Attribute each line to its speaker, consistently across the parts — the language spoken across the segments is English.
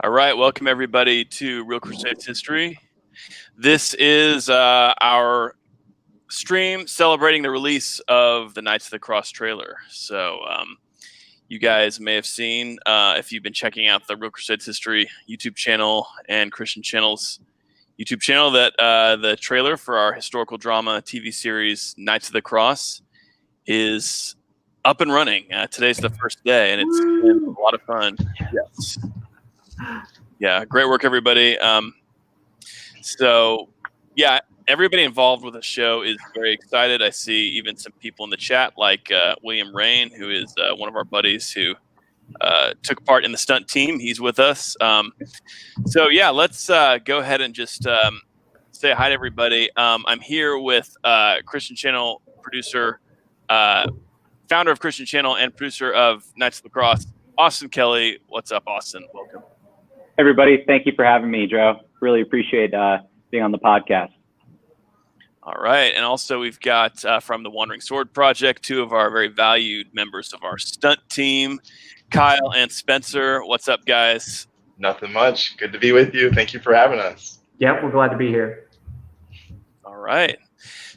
Speaker 1: All right, welcome everybody to Real Crusades History. This is our stream celebrating the release of the Knights of the Cross trailer. So you guys may have seen, if you've been checking out the Real Crusades History YouTube channel and Christian Channel's YouTube channel, that the trailer for our historical drama TV series Knights of the Cross is up and running. Today's the first day, and it's been a lot of fun. Yes. Yeah, great work, everybody. So, yeah, everybody involved with the show is very excited. I see even some people in the chat, like William Rain, who is one of our buddies who took part in the stunt team. He's with us. So, yeah, let's go ahead and just say hi to everybody. I'm here with Christian Channel producer, founder of Christian Channel and producer of Knights of the Cross, Austin Kelly. What's up, Austin? Welcome.
Speaker 2: Everybody, thank you for having me, Joe. Really appreciate being on the podcast.
Speaker 1: All right. And also we've got from the Wandering Sword Project, two of our very valued members of our stunt team, Kyle and Spencer. What's up, guys?
Speaker 3: Nothing much. Good to be with you. Thank you for having us.
Speaker 4: Yep, we're glad to be here.
Speaker 1: All right.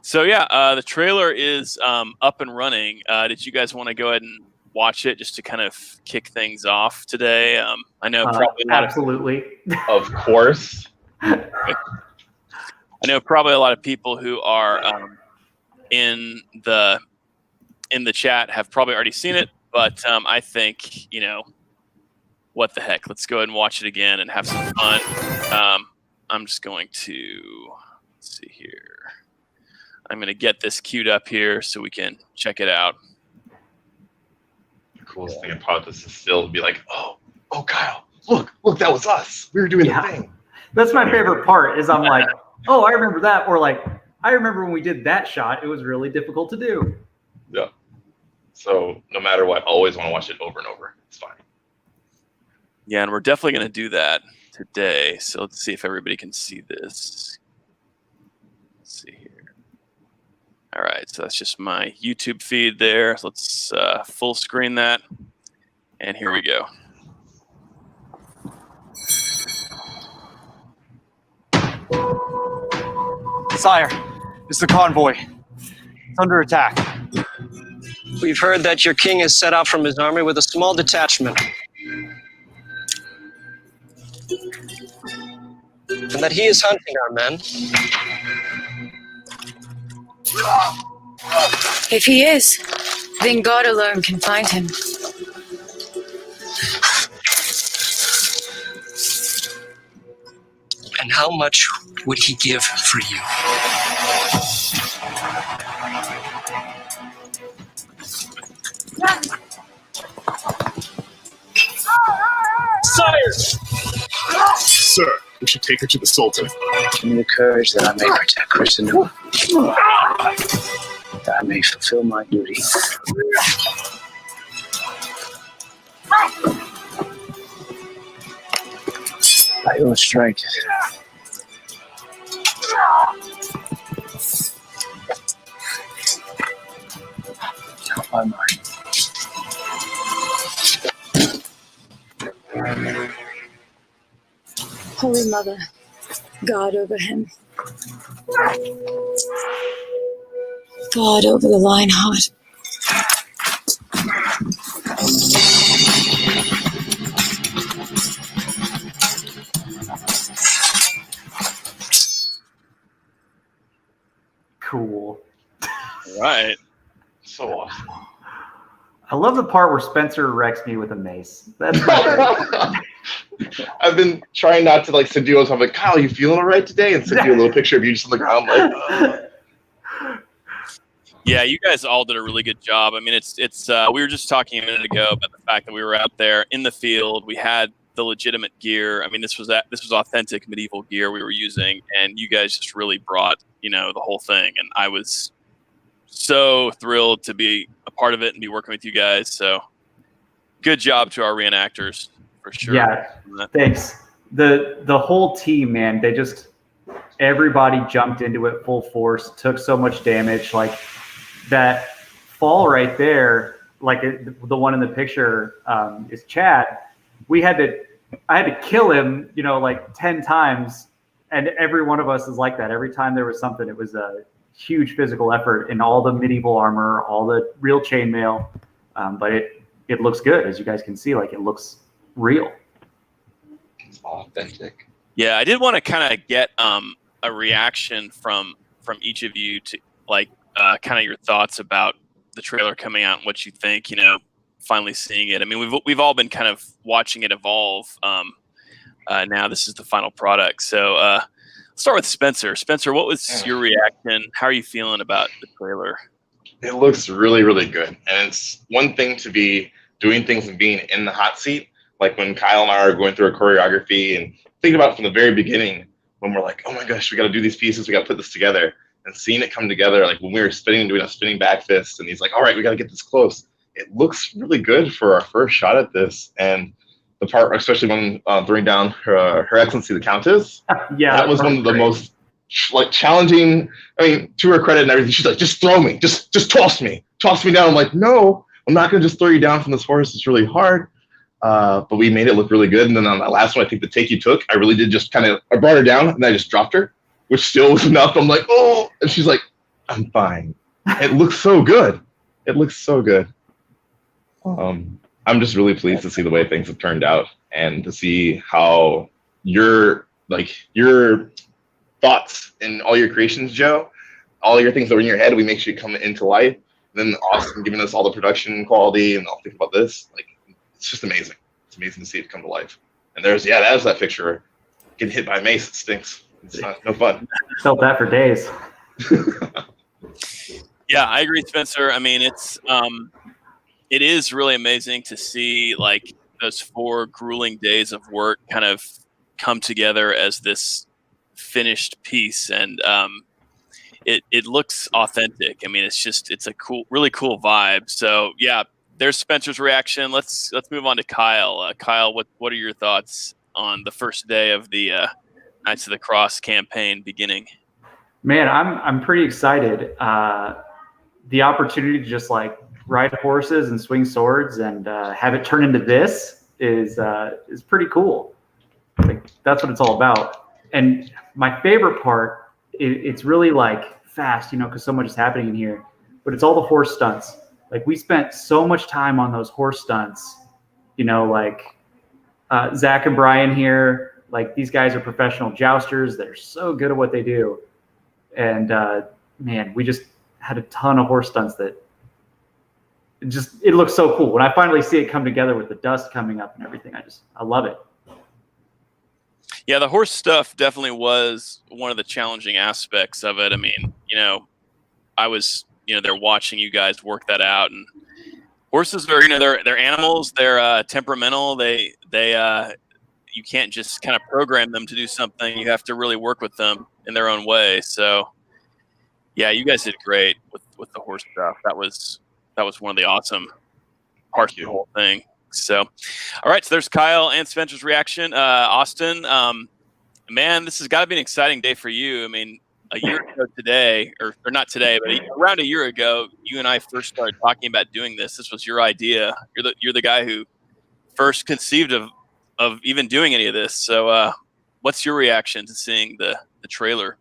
Speaker 1: So, yeah, the trailer is up and running. Did you guys want to go ahead and watch it just to kind of kick things off today? I know probably
Speaker 4: absolutely.
Speaker 3: Of course.
Speaker 1: I know probably a lot of people who are in the chat have probably already seen it, but I think, what the heck? Let's go ahead and watch it again and have some fun. I'm just going to let's see here. I'm going to get this queued up here so we can check it out.
Speaker 3: The coolest thing about this is still to be like, oh, Kyle, look, that was us. We were doing the thing.
Speaker 4: That's my favorite part is I'm like, oh, I remember that. Or like, I remember when we did that shot. It was really difficult to do.
Speaker 3: Yeah. So no matter what, always want to watch it over and over. It's fine.
Speaker 1: Yeah, and we're definitely going to do that today. So let's see if everybody can see this. Let's see here. All right, so that's just my YouTube feed there. So let's full screen that. And here we go.
Speaker 5: Sire, it's the convoy. It's under attack.
Speaker 6: We've heard that your king has set out from his army with a small detachment. And that he is hunting our men.
Speaker 7: If he is, then God alone can find him.
Speaker 6: And how much would he give for you?
Speaker 8: Sire! Sir, we should take her to the Sultan.
Speaker 9: Give me the courage that I may protect Christendom, that I may fulfill my duty. By your strength. Not by mine.
Speaker 7: Holy Mother, God over him. God over the Lionheart.
Speaker 4: Cool.
Speaker 1: All right.
Speaker 3: So awesome.
Speaker 4: I love the part where Spencer wrecks me with a mace. That's my
Speaker 3: I've been trying not to send you. I'm like, Kyle, you feeling all right today? And send you a little picture of you just on the ground, like.
Speaker 1: Yeah, you guys all did a really good job. I mean, it's we were just talking a minute ago about the fact that we were out there in the field. We had the legitimate gear. I mean, this was authentic medieval gear we were using, and you guys just really brought the whole thing. And I was so thrilled to be a part of it and be working with you guys. So good job to our reenactors for sure.
Speaker 4: Yeah, thanks. The whole team, man, everybody jumped into it full force, took so much damage. Like that fall right there, the one in the picture is Chad. We had to I had to kill him, like 10 times. And every one of us is like that. Every time there was something, it was a huge physical effort in all the medieval armor, all the real chainmail. But it looks good, as you guys can see. Like, it looks real.
Speaker 3: It's authentic.
Speaker 1: Yeah, I did want to kind of get a reaction from each of you to kind of your thoughts about the trailer coming out and what you think. Finally seeing it. I mean, we've all been kind of watching it evolve. Now this is the final product. So let's start with Spencer. Spencer, what was your reaction? How are you feeling about the trailer?
Speaker 3: It looks really, really good. And it's one thing to be doing things and being in the hot seat, like when Kyle and I are going through a choreography and thinking about it from the very beginning, when we're like, oh my gosh, we got to do these pieces, we got to put this together, and seeing it come together, like when we were spinning, doing a spinning back fist, and he's like, all right, we got to get this close. It looks really good for our first shot at this. And the part, especially when throwing down her Excellency the Countess, that was one of the most challenging. I mean, to her credit and everything, she's like, just throw me, just toss me down. I'm like, no, I'm not gonna just throw you down from this horse. It's really hard. But we made it look really good. And then on that last one, I think the take you took, I really did just I brought her down and I just dropped her, which still was enough. I'm like, oh, and she's like, I'm fine. It looks so good. It looks so good. I'm just really pleased to see the way things have turned out and to see how your thoughts and all your creations, Joe, all your things that were in your head, we make sure you come into life. And then Austin giving us all the production quality and I'll think about this. Like, it's just amazing. It's amazing to see it come to life. And there's that picture. Getting hit by a mace, it stinks. It's no fun.
Speaker 4: Felt that for days.
Speaker 1: Yeah, I agree, Spencer. I mean, it is really amazing to see like those 4 grueling days of work kind of come together as this finished piece, and it looks authentic. I mean, it's a really cool vibe. So yeah, there's Spencer's reaction. Let's move on to Kyle. Kyle, what are your thoughts on the first day of the Knights of the Cross campaign beginning?
Speaker 4: Man, I'm pretty excited. The opportunity to just ride horses and swing swords and have it turn into this is pretty cool. Like, that's what it's all about. And my favorite part, it's really fast, because so much is happening in here. But it's all the horse stunts. Like, we spent so much time on those horse stunts. Zach and Brian here, these guys are professional jousters. They're so good at what they do. And man, we just had a ton of horse stunts that it looks so cool. When I finally see it come together with the dust coming up and everything, I love it.
Speaker 1: Yeah, the horse stuff definitely was one of the challenging aspects of it. I mean, I was, there watching you guys work that out, and horses are, they're animals. They're temperamental. They you can't just kind of program them to do something. You have to really work with them in their own way. So yeah, you guys did great with the horse stuff. That was one of the awesome parts of the whole thing. So, all right. So there's Kyle and Spencer's reaction. Austin, man, this has got to be an exciting day for you. I mean, a year ago today, or not today, but around a year ago, you and I first started talking about doing this. This was your idea. You're the guy who first conceived of even doing any of this. So, what's your reaction to seeing the trailer?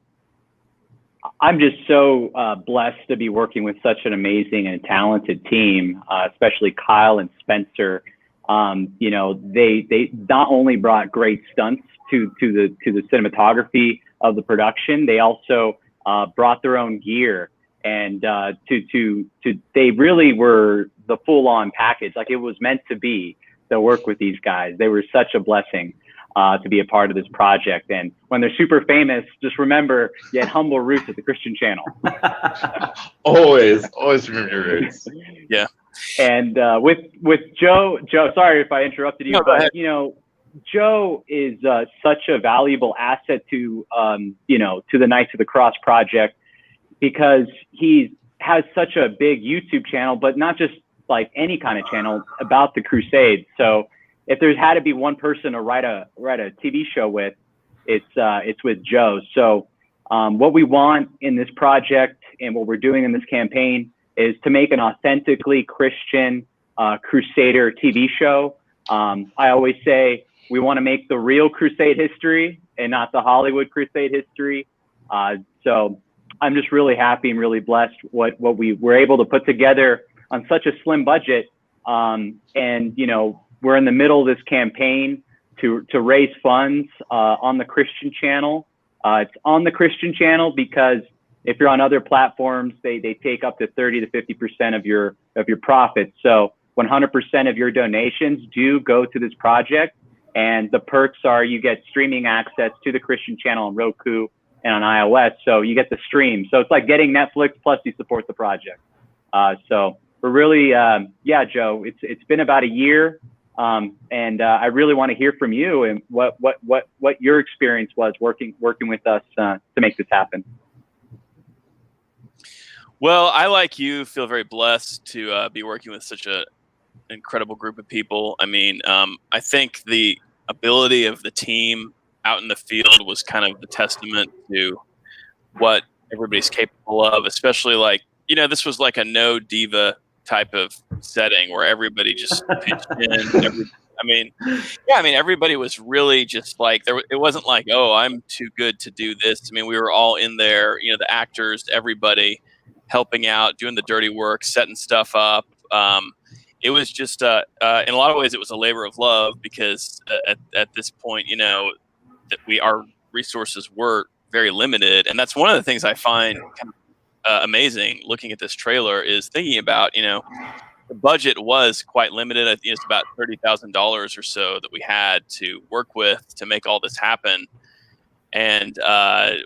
Speaker 2: I'm just so blessed to be working with such an amazing and talented team, especially Kyle and Spencer. They not only brought great stunts to the cinematography of the production, they also brought their own gear, and they really were the full-on package. Like, it was meant to be to work with these guys. They were such a blessing to be a part of this project. And when they're super famous, just remember you had humble roots at the Christian channel.
Speaker 3: always remember your roots.
Speaker 1: Yeah.
Speaker 2: And with Joe, sorry if I interrupted you, but Joe is such a valuable asset to the Knights of the Cross project, because he has such a big YouTube channel, but not just any kind of channel about the Crusades. So if there's had to be one person to write a TV show with, it's with Joe. So what we want in this project and what we're doing in this campaign is to make an authentically Christian Crusader TV show. I always say, We want to make the real Crusade history and not the Hollywood Crusade history. So I'm just really happy and really blessed what we were able to put together on such a slim budget. And, you know, we're in the middle of this campaign to raise funds on the Christian channel. It's on the Christian channel because if you're on other platforms, they take up to 30 to 50% of your profits. So 100% of your donations do go to this project. And the perks are you get streaming access to the Christian channel on Roku and on iOS. So you get the stream. So it's like getting Netflix plus you support the project. So we're really, yeah, Joe, it's been about a year. And I really want to hear from you and what your experience was working with us to make this happen.
Speaker 1: Well, I, like you, feel very blessed to be working with such an incredible group of people. I mean, I think the ability of the team out in the field was kind of the testament to what everybody's capable of, especially like, you know, this was like a no diva type of setting where everybody just pitched in. Everybody was really just like, it wasn't like, oh, I'm too good to do this. I mean, we were all in there, you know, the actors, everybody helping out, doing the dirty work, setting stuff up. It was just, in a lot of ways, it was a labor of love because at this point, you know, that our resources were very limited. And that's one of the things I find kind of amazing looking at this trailer is thinking about, you know, the budget was quite limited. I think it's about $30,000 or so that we had to work with to make all this happen. And out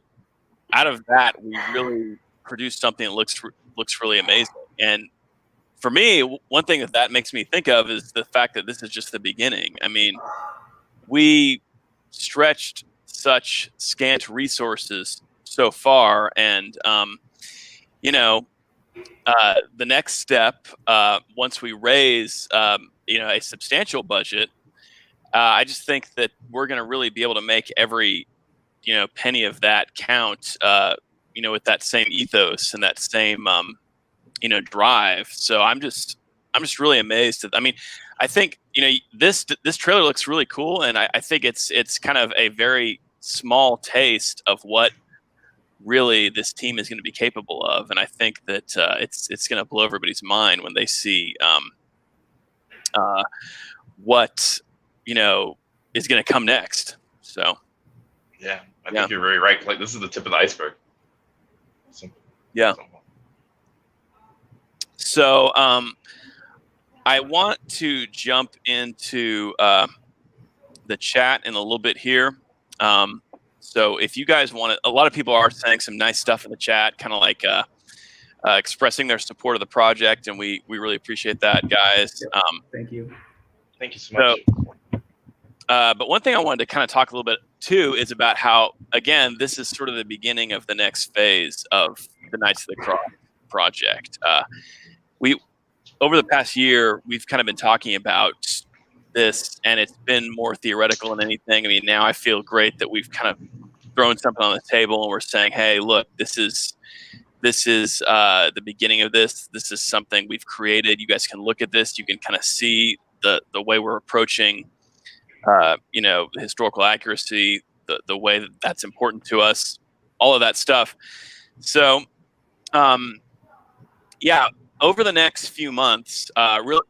Speaker 1: of that, we really produced something that looks really amazing. And for me, one thing that makes me think of is the fact that this is just the beginning. I mean, we stretched such scant resources so far, and you know, the next step once we raise you know, a substantial budget, I just think that we're going to really be able to make every, you know, penny of that count. You know, with that same ethos and that same you know, drive. So I'm just really amazed. I mean, I think, you know, this trailer looks really cool, and I think it's kind of a very small taste of what really this team is going to be capable of. And I think that it's going to blow everybody's mind when they see what, you know, is going to come next. So
Speaker 3: yeah, I think you're very right. Like, this is the tip of the iceberg.
Speaker 1: Yeah. So I want to jump into the chat in a little bit here. So if you guys want to, a lot of people are saying some nice stuff in the chat, kind of like expressing their support of the project, and we really appreciate that, guys.
Speaker 4: Thank you.
Speaker 3: Thank you so much.
Speaker 1: But one thing I wanted to kind of talk a little bit too is about how, again, this is sort of the beginning of the next phase of the Knights of the Cross project. Over the past year, we've kind of been talking about this, and it's been more theoretical than anything. I mean, now I feel great that we've kind of thrown something on the table, and we're saying, hey, look, this is the beginning of this. This is something we've created. You guys can look at this. You can kind of see the way we're approaching, you know, historical accuracy, the way that's important to us, all of that stuff. So, yeah, over the next few months,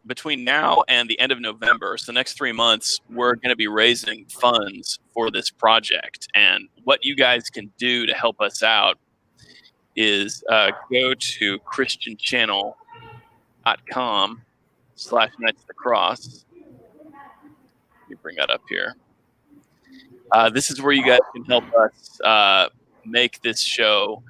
Speaker 1: between now and the end of November, so the next 3 months, we're going to be raising funds for this project. And what you guys can do to help us out is go to christianchannel.com/Knights of the Cross. Let me bring that up here. This is where you guys can help us make this show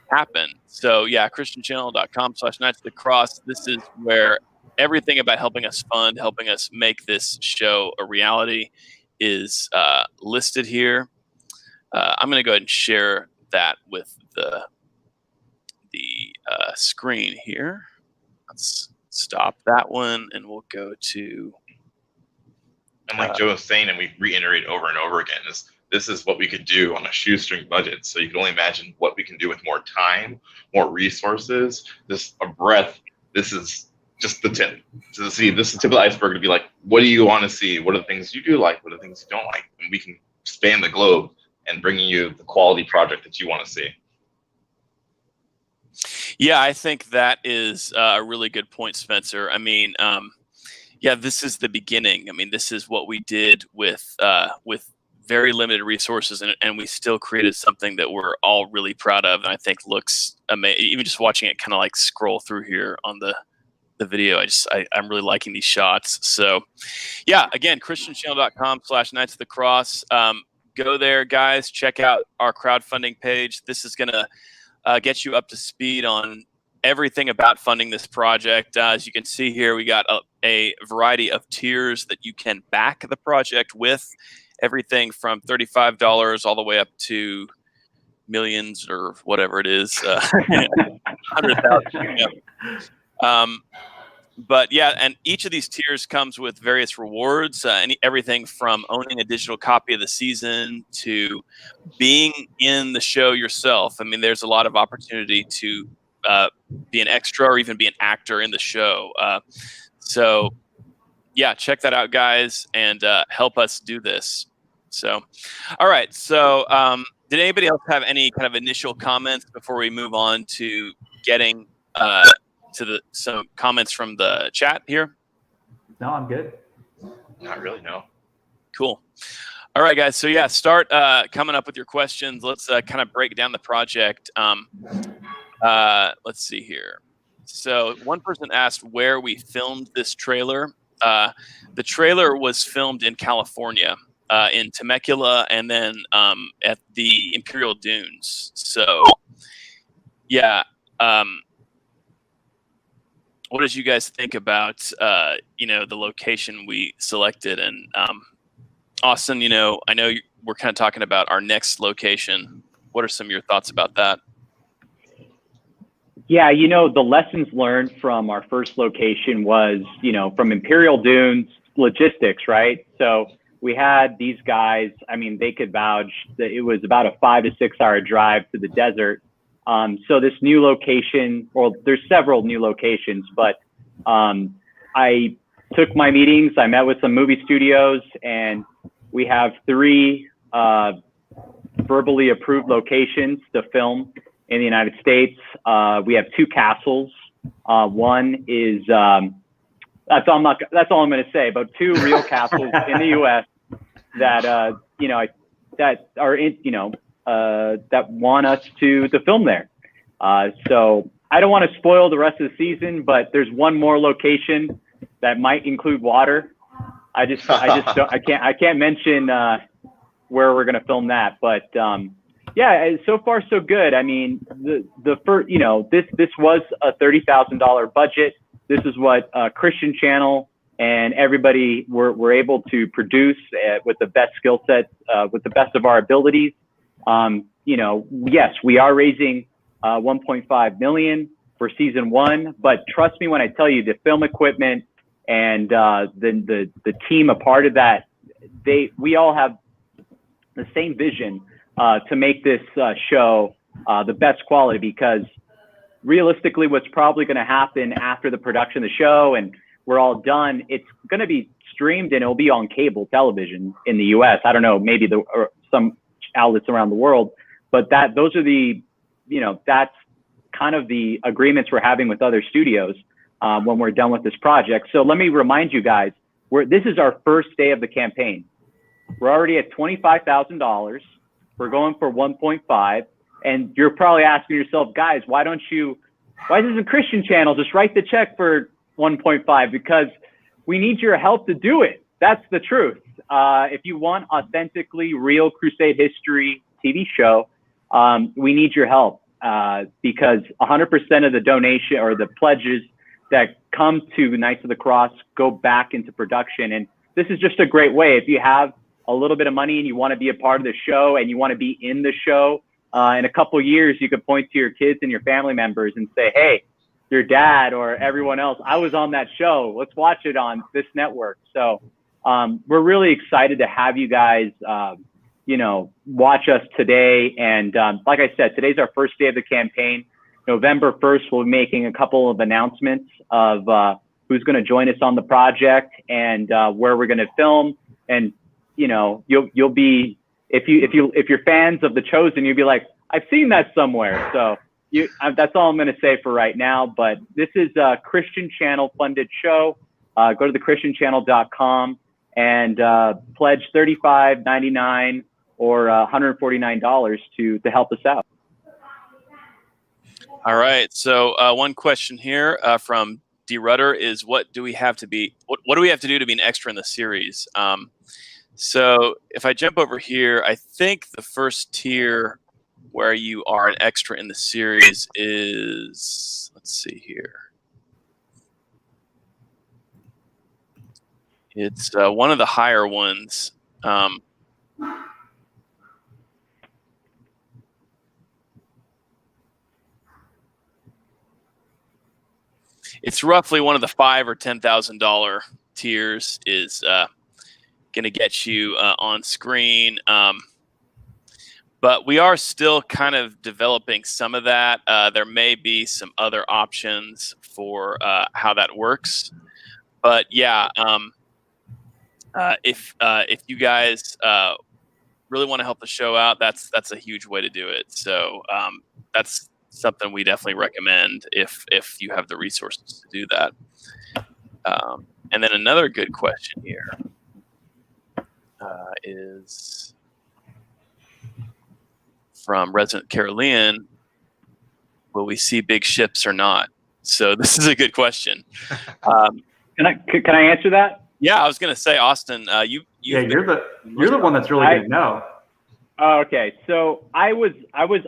Speaker 1: happen. So yeah, christianchannel.com/Knights of the Cross. This is where everything about helping us fund, helping us make this show a reality is listed here. I'm going to go ahead and share that with the screen here. Let's stop that one, and we'll go to.
Speaker 3: And like Joe was saying, and we reiterate over and over again, this is what we could do on a shoestring budget. So you can only imagine what we can do with more time, more resources, a breath. This is just the tip to see. This is the tip of the iceberg to be like, what do you want to see? What are the things you do like? What are the things you don't like? And we can span the globe and bringing you the quality project that you want to see.
Speaker 1: Yeah, I think that is a really good point, Spencer. I mean, yeah, this is the beginning. I mean, this is what we did with very limited resources, and we still created something that we're all really proud of, and I think looks amazing. Even just watching it kind of like scroll through here on the video, I'm really liking these shots. So yeah, again, christianchannel.com/Knights of the Cross. Go there, guys. Check out our crowdfunding page. This is going to get you up to speed on everything about funding this project. As you can see here, we got a variety of tiers that you can back the project with. Everything from $35 all the way up to millions or whatever it is, 100,000. But yeah, and each of these tiers comes with various rewards, everything from owning a digital copy of the season to being in the show yourself. I mean, there's a lot of opportunity to be an extra or even be an actor in the show. So yeah, check that out, guys, and help us do this. So, all right. So did anybody else have any kind of initial comments before we move on to getting to some comments from the chat here?
Speaker 4: No, I'm good.
Speaker 3: Not really, no.
Speaker 1: Cool. All right, guys. So yeah, start coming up with your questions. Let's kind of break down the project. Let's see here. So one person asked where we filmed this trailer. The trailer was filmed in California, in Temecula, and then at the Imperial Dunes. So yeah. What did you guys think about, the location we selected? And Austin, I know we're kind of talking about our next location. What are some of your thoughts about that?
Speaker 2: Yeah, the lessons learned from our first location was, from Imperial Dunes, logistics, right? So we had these guys, I mean, they could vouch that it was about a 5 to 6 hour drive to the desert. So this new location, or there's several new locations, but I took my meetings, I met with some movie studios, and we have 3 verbally approved locations to film in the United States. We have 2 castles. One is, that's all I'm going to say, but 2 real castles in the U.S. that, that are in, that want us to film there. So I don't want to spoil the rest of the season, but there's one more location that might include water. I can't mention where we're going to film that, but yeah, so far so good. I mean, the first, this was a $30,000 budget. This is what Christian Channel and everybody were able to produce with the best skill set, with the best of our abilities. Yes, we are raising 1.5 million for season 1, but trust me when I tell you, the film equipment and the team a part of that, we all have the same vision to make this show the best quality, because realistically what's probably going to happen after the production of the show and we're all done, it's going to be streamed and it'll be on cable television in the US. I don't know, maybe some outlets around the world, but those are the, that's kind of the agreements we're having with other studios when we're done with this project. So let me remind you guys, this is our first day of the campaign. We're already at $25,000. We're going for 1.5. And you're probably asking yourself, guys, why doesn't Christian Channel just write the check for 1.5? Because we need your help to do it. That's the truth. If you want authentically real Crusade history TV show, we need your help because 100% of the donation or the pledges that come to Knights of the Cross go back into production. And this is just a great way. If you have a little bit of money and you want to be a part of the show and you want to be in the show, in a couple of years, you could point to your kids and your family members and say, hey, your dad or everyone else, I was on that show. Let's watch it on this network. So we're really excited to have you guys, watch us today. And like I said, today's our first day of the campaign. November 1st, we'll be making a couple of announcements of who's going to join us on the project and where we're going to film. And you know, you'll be, if you're fans of The Chosen, you'll be like, I've seen that somewhere. So that's all I'm going to say for right now. But this is a Christian Channel funded show. Go to thechristianchannel.com and pledge $35.99 or $149 to help us out.
Speaker 1: All right. So one question here from D. Rudder is, what do we have to be? What do we have to do to be an extra in the series? So if I jump over here, I think the first tier where you are an extra in the series is, let's see here. It's one of the higher ones. It's roughly one of the $5,000 or $10,000 tiers is going to get you on screen. But we are still kind of developing some of that. There may be some other options for how that works. But yeah, if you guys really want to help the show out, that's a huge way to do it. So that's something we definitely recommend if you have the resources to do that. And then another good question here is from Resident Carolean: will we see big ships or not? So this is a good question.
Speaker 2: Can I answer that?
Speaker 1: Yeah, I was going to say, Austin,
Speaker 4: you're the one that's really going to know.
Speaker 2: Okay, so I was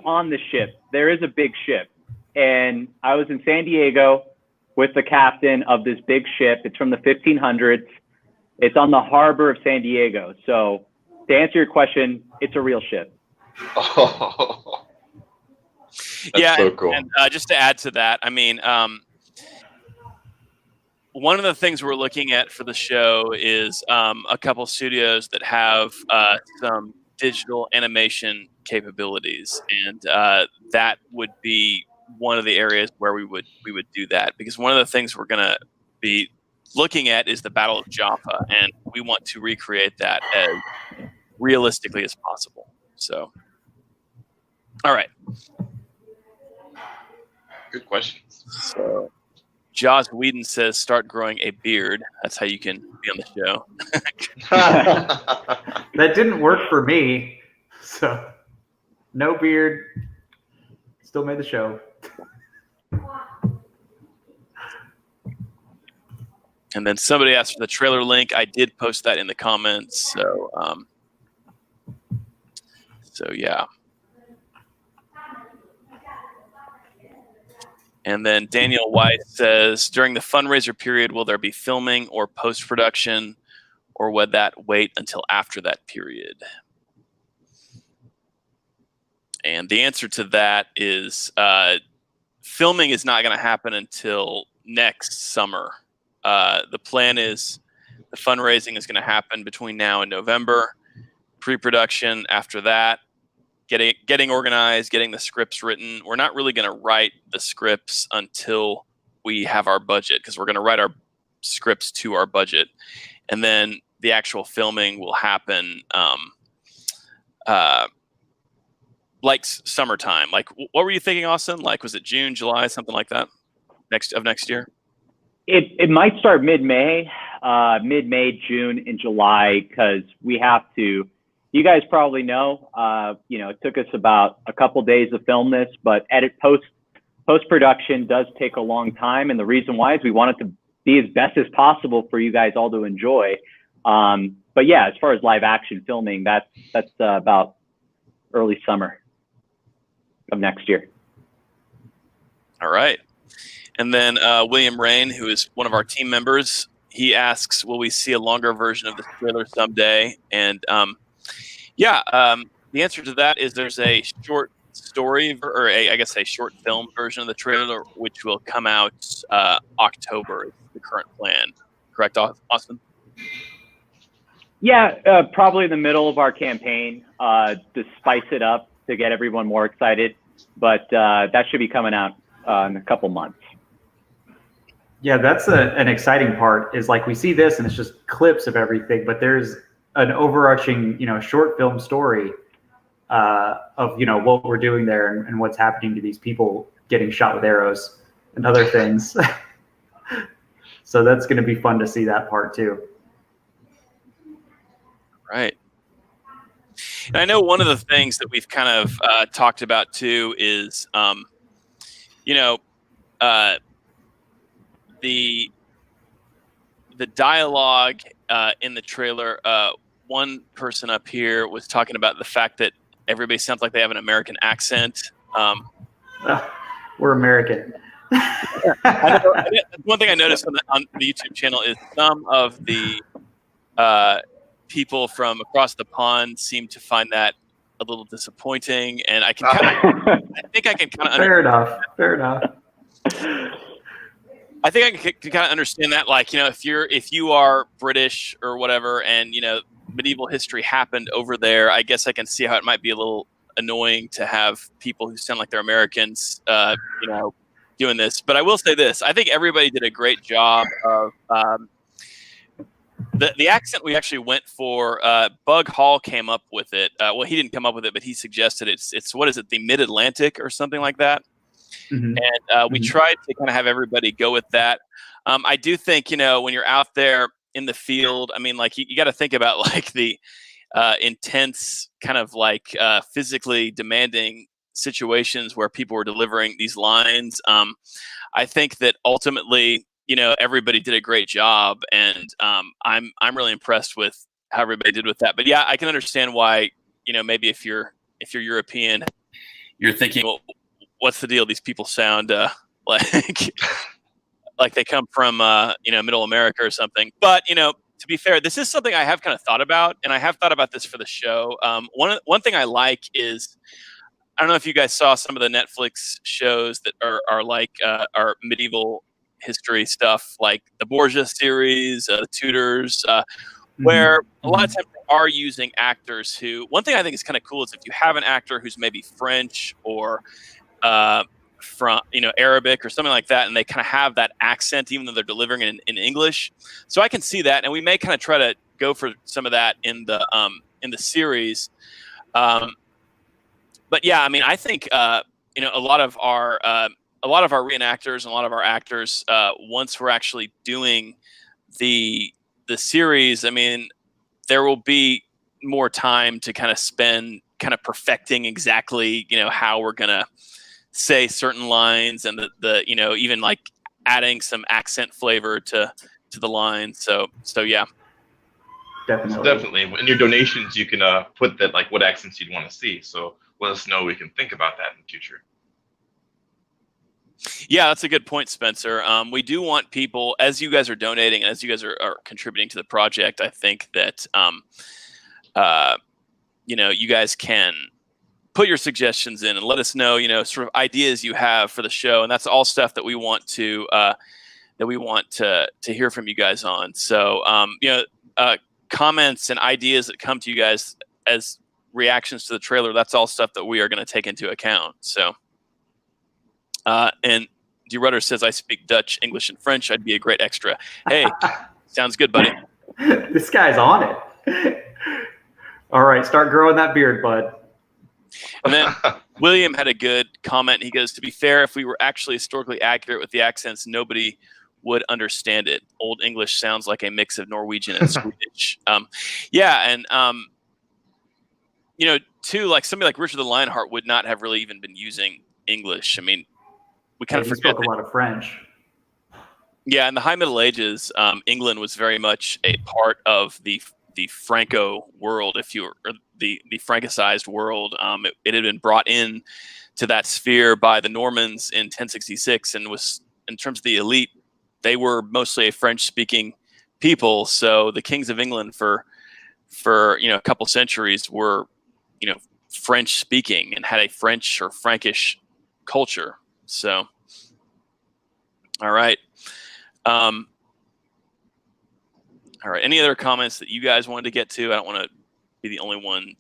Speaker 2: on the ship. There is a big ship, and I was in San Diego with the captain of this big ship. It's from the 1500s. It's on the harbor of San Diego. So to answer your question, it's a real ship.
Speaker 3: Oh, that's so cool.
Speaker 1: And just to add to that, I mean, one of the things we're looking at for the show is a couple studios that have some digital animation capabilities, and that would be one of the areas where we would do that, because one of the things we're going to be looking at is the Battle of Jaffa, and we want to recreate that as realistically as possible. So, all right.
Speaker 3: Good questions.
Speaker 1: So, Josh Whedon says, start growing a beard. That's how you can be on the show.
Speaker 4: That didn't work for me. So, no beard. Still made the show.
Speaker 1: And then somebody asked for the trailer link. I did post that in the comments. So yeah. And then Daniel White says, during the fundraiser period, will there be filming or post-production, or would that wait until after that period? And the answer to that is filming is not going to happen until next summer. The plan is the fundraising is going to happen between now and November. Pre-production after that. Getting organized, getting the scripts written. We're not really going to write the scripts until we have our budget, because we're going to write our scripts to our budget. And then the actual filming will happen like summertime. Like, what were you thinking, Austin? Like, was it June, July, something like that next year?
Speaker 2: It might start mid-May, June, and July, because we have to. You guys probably know, it took us about a couple days to film this, but post-production does take a long time. And the reason why is we want it to be as best as possible for you guys all to enjoy. But yeah, as far as live action filming, that's about early summer of next year.
Speaker 1: All right. And then William Rain, who is one of our team members, he asks, will we see a longer version of the trailer someday? And the answer to that is there's a short story, or a short film version of the trailer, which will come out October, is the current plan. Correct, Austin?
Speaker 2: Yeah, probably in the middle of our campaign to spice it up to get everyone more excited. But that should be coming out in a couple months.
Speaker 4: Yeah, that's an exciting part. Is like we see this and it's just clips of everything, but there's an overarching, short film story of what we're doing there and what's happening to these people getting shot with arrows and other things. So that's going to be fun to see that part too.
Speaker 1: Right. And I know one of the things that we've kind of talked about too is, the dialogue in the trailer. One person up here was talking about the fact that everybody sounds like they have an American accent.
Speaker 4: We're American.
Speaker 1: One thing I noticed on the YouTube channel is some of the people from across the pond seem to find that a little disappointing, and I think I can kind of
Speaker 4: Fair enough.
Speaker 1: I think I can kind of understand that, like, if you are British or whatever, and medieval history happened over there, I guess I can see how it might be a little annoying to have people who sound like they're Americans, doing this. But I will say this: I think everybody did a great job of the accent we actually went for. Bug Hall came up with it. Well, he didn't come up with it, but he suggested it's what is it, the Mid-Atlantic or something like that.
Speaker 4: Mm-hmm.
Speaker 1: And we tried to kind of have everybody go with that. I do think, when you're out there in the field, I mean, like you got to think about like the intense kind of like physically demanding situations where people were delivering these lines. I think that ultimately, everybody did a great job, and I'm really impressed with how everybody did with that. But yeah, I can understand why, maybe if you're European, you're thinking, well, what's the deal? These people sound like they come from Middle America or something. But to be fair, this is something I have kind of thought about, and I have thought about this for the show. One thing I like is, I don't know if you guys saw some of the Netflix shows that are like our medieval history stuff, like the Borgia series, the Tudors, where a lot of times they are using actors who. One thing I think is kind of cool is if you have an actor who's maybe French or from Arabic or something like that, and they kind of have that accent even though they're delivering it in English. So I can see that, and we may kind of try to go for some of that in the series. But yeah, I mean, I think a lot of our reenactors and a lot of our actors, once we're actually doing the series, I mean, there will be more time to kind of spend kind of perfecting exactly how we're gonna say certain lines, and the even like adding some accent flavor to the line. So yeah,
Speaker 3: definitely. In your donations, you can put that, like, what accents you'd want to see. So let us know. We can think about that in the future.
Speaker 1: Yeah, that's a good point, Spencer. We do want people, as you guys are donating and as you guys are contributing to the project, I think that you guys can put your suggestions in and let us know, sort of ideas you have for the show, and that's all stuff that we want to hear from you guys on. So, comments and ideas that come to you guys as reactions to the trailer, that's all stuff that we are going to take into account. So, and D. Rudder says, I speak Dutch, English, and French. I'd be a great extra. Hey, sounds good, buddy.
Speaker 4: This guy's on it. All right, start growing that beard, bud.
Speaker 1: And then William had a good comment. He goes, to be fair, if we were actually historically accurate with the accents, nobody would understand it. Old English sounds like a mix of Norwegian and Swedish. Too, like somebody like Richard the Lionheart would not have really even been using English. I mean, we kind of forget
Speaker 4: spoke a lot of French.
Speaker 1: Yeah, in the High Middle Ages, England was very much a part of the Franco world, or the Francicized world. It had been brought in to that sphere by the Normans in 1066, and was, in terms of the elite, they were mostly a French-speaking people. So the kings of England for a couple centuries were French-speaking and had a French or Frankish culture. So, all right. All right. Any other comments that you guys wanted to get to? I don't want to be the only one.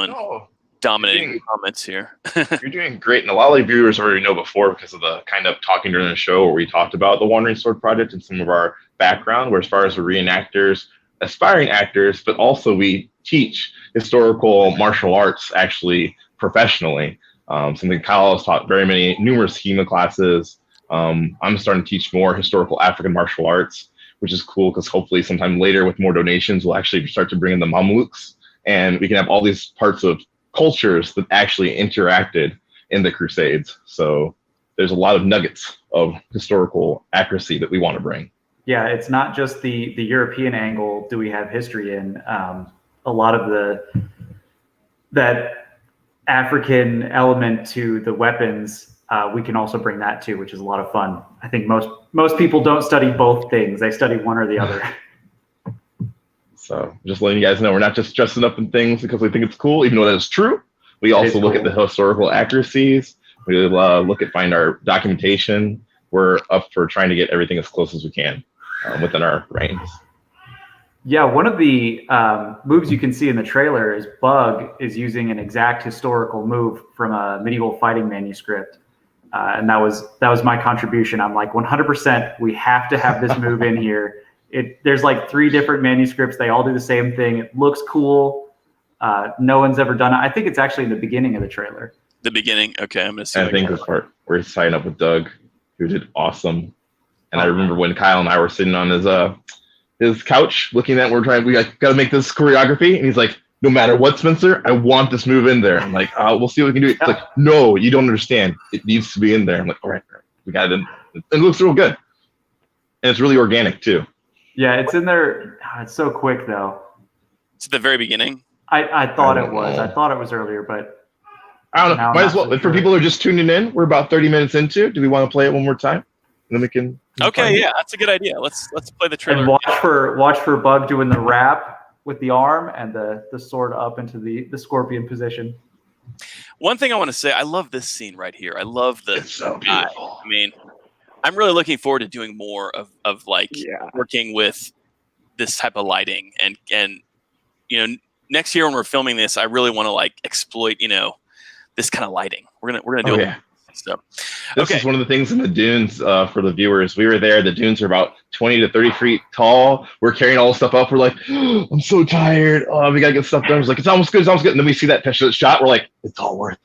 Speaker 3: No,
Speaker 1: dominating comments here.
Speaker 3: You're doing great, and a lot of the viewers already know before because of the kind of talking during the show where we talked about the Wandering Sword Project and some of our background, where as far as the reenactors, aspiring actors, but also we teach historical martial arts actually professionally. Something Kyle has taught numerous HEMA classes. I'm starting to teach more historical African martial arts, which is cool because hopefully sometime later with more donations, we'll actually start to bring in the Mamluks, and we can have all these parts of cultures that actually interacted in the Crusades. So there's a lot of nuggets of historical accuracy that we want to bring.
Speaker 4: Yeah, it's not just the European angle do we have history in. A lot of that African element to the weapons, we can also bring that too, which is a lot of fun. I think most people don't study both things. They study one or the other.
Speaker 3: So just letting you guys know, we're not just dressing up in things because we think it's cool, even though that is true. We also look at the historical accuracies. We find our documentation. We're up for trying to get everything as close as we can within our range.
Speaker 4: Yeah, one of the moves you can see in the trailer is Bug is using an exact historical move from a medieval fighting manuscript. And that was my contribution. I'm like, 100%, we have to have this move in here. There's like 3 different manuscripts. They all do the same thing. It looks cool. No one's ever done it. I think it's actually in the beginning of the trailer.
Speaker 1: The beginning? Okay, I'm going to see.
Speaker 3: I think this part, we're signing up with Doug, who did awesome. And I remember when Kyle and I were sitting on his couch looking at, we got to make this choreography. And he's like, no matter what, Spencer, I want this move in there. I'm like, we'll see what we can do. It's like, no, you don't understand. It needs to be in there. I'm like, all right, we got it in. It looks real good. And it's really organic too.
Speaker 4: Yeah, it's in there. It's so quick though.
Speaker 1: It's at the very beginning.
Speaker 4: I thought it was. I thought it was earlier, but
Speaker 3: I don't know. Might as well. So for people who are just tuning in, we're about 30 minutes into. Do we want to play it one more time? And then we can.
Speaker 1: Okay, yeah, that's a good idea. Let's play the trailer.
Speaker 4: And watch for Bug doing the wrap with the arm and the sword up into the scorpion position.
Speaker 1: One thing I want to say, I love this scene right here. I love the.
Speaker 3: It's so beautiful.
Speaker 1: I mean, I'm really looking forward to doing more of working with this type of lighting and next year when we're filming this, I really want to exploit this kind of lighting. We're gonna do it. So
Speaker 3: this is one of the things in the dunes for the viewers. We were there. The dunes are about 20 to 30 feet tall. We're carrying all the stuff up. We're like, oh, I'm so tired. Oh, we gotta get stuff done. It's like it's almost good. And then we see that shot. We're like, it's all worth it.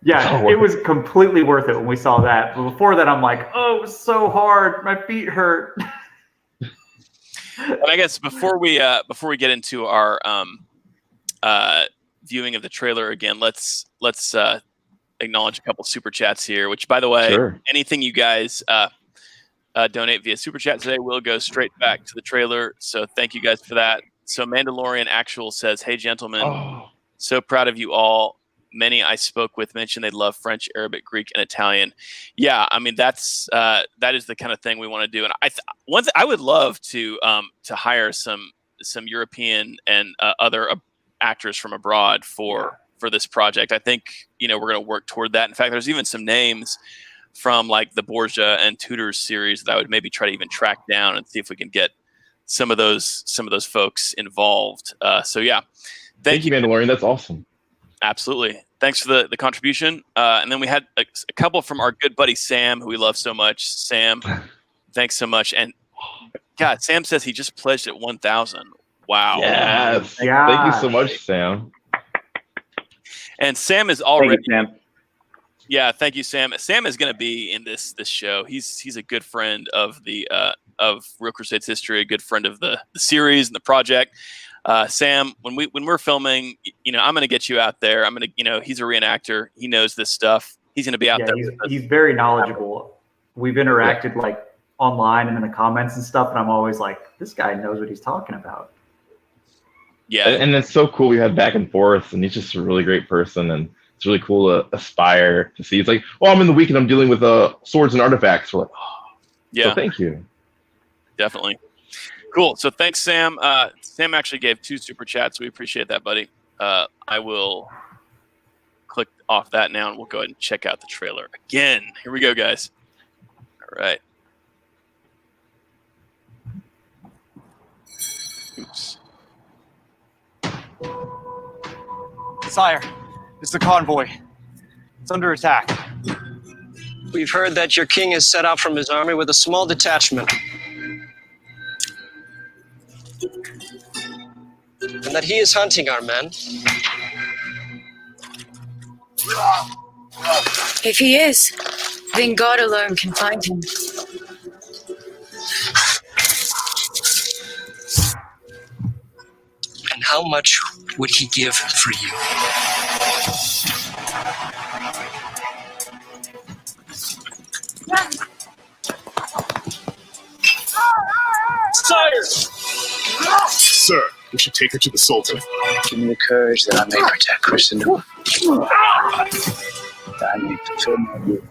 Speaker 4: Yeah, it was completely worth it when we saw that. But before that, I'm like, oh, it was so hard. My feet hurt.
Speaker 1: And I guess before we get into our viewing of the trailer again, let's acknowledge a couple super chats here. Which, by the way, anything you guys donate via super chat today will go straight back to the trailer. So thank you guys for that. So Mandalorian Actual says, "Hey gentlemen, so proud of you all. Many I spoke with mentioned they love French, Arabic, Greek, and Italian." Yeah, I mean that is the kind of thing we want to do. And I would love to hire some European and other actors from abroad for this project. I think we're going to work toward that. In fact, there's even some names from the Borgia and Tudors series that I would maybe try to even track down and see if we can get some of those folks involved. So yeah, thank you,
Speaker 3: Mandalorian. That's awesome.
Speaker 1: Absolutely. Thanks for the contribution. And then we had a couple from our good buddy Sam, who we love so much. Sam, thanks so much. And God, Sam says he just pledged at 1,000. Wow.
Speaker 3: Yes. Yeah. Thank you so much, Sam.
Speaker 1: And Sam is already.
Speaker 2: Thank you, Sam.
Speaker 1: Yeah, thank you, Sam. Sam is going to be in this show. He's a good friend of the of Real Crusades history, a good friend of the series and the project. Sam, when we're filming, I'm going to get you out there. I'm going to, he's a reenactor. He knows this stuff. He's going to be out there.
Speaker 4: He's very knowledgeable. We've interacted online and in the comments and stuff, and I'm always like, this guy knows what he's talking about.
Speaker 1: Yeah,
Speaker 3: and it's so cool. We had back and forth, and he's just a really great person, and it's really cool to aspire to see. It's like, oh, I'm in the week and I'm dealing with swords and artifacts. We're like, oh, yeah. So thank you.
Speaker 1: Definitely. Cool. So thanks, Sam. Sam actually gave 2 super chats. So we appreciate that, buddy. I will click off that now, and we'll go ahead and check out the trailer again. Here we go, guys. All right.
Speaker 5: Sire, It's the convoy. It's under attack.
Speaker 6: We've heard that your king has set out from his army with a small detachment. And that he is hunting our men.
Speaker 7: If he is, then God alone can find him.
Speaker 6: And how much would he give for you? Sire!
Speaker 8: Sir, we should take her to the Sultan.
Speaker 9: Give me the courage that I may protect Christendom. That I may fulfill my duty.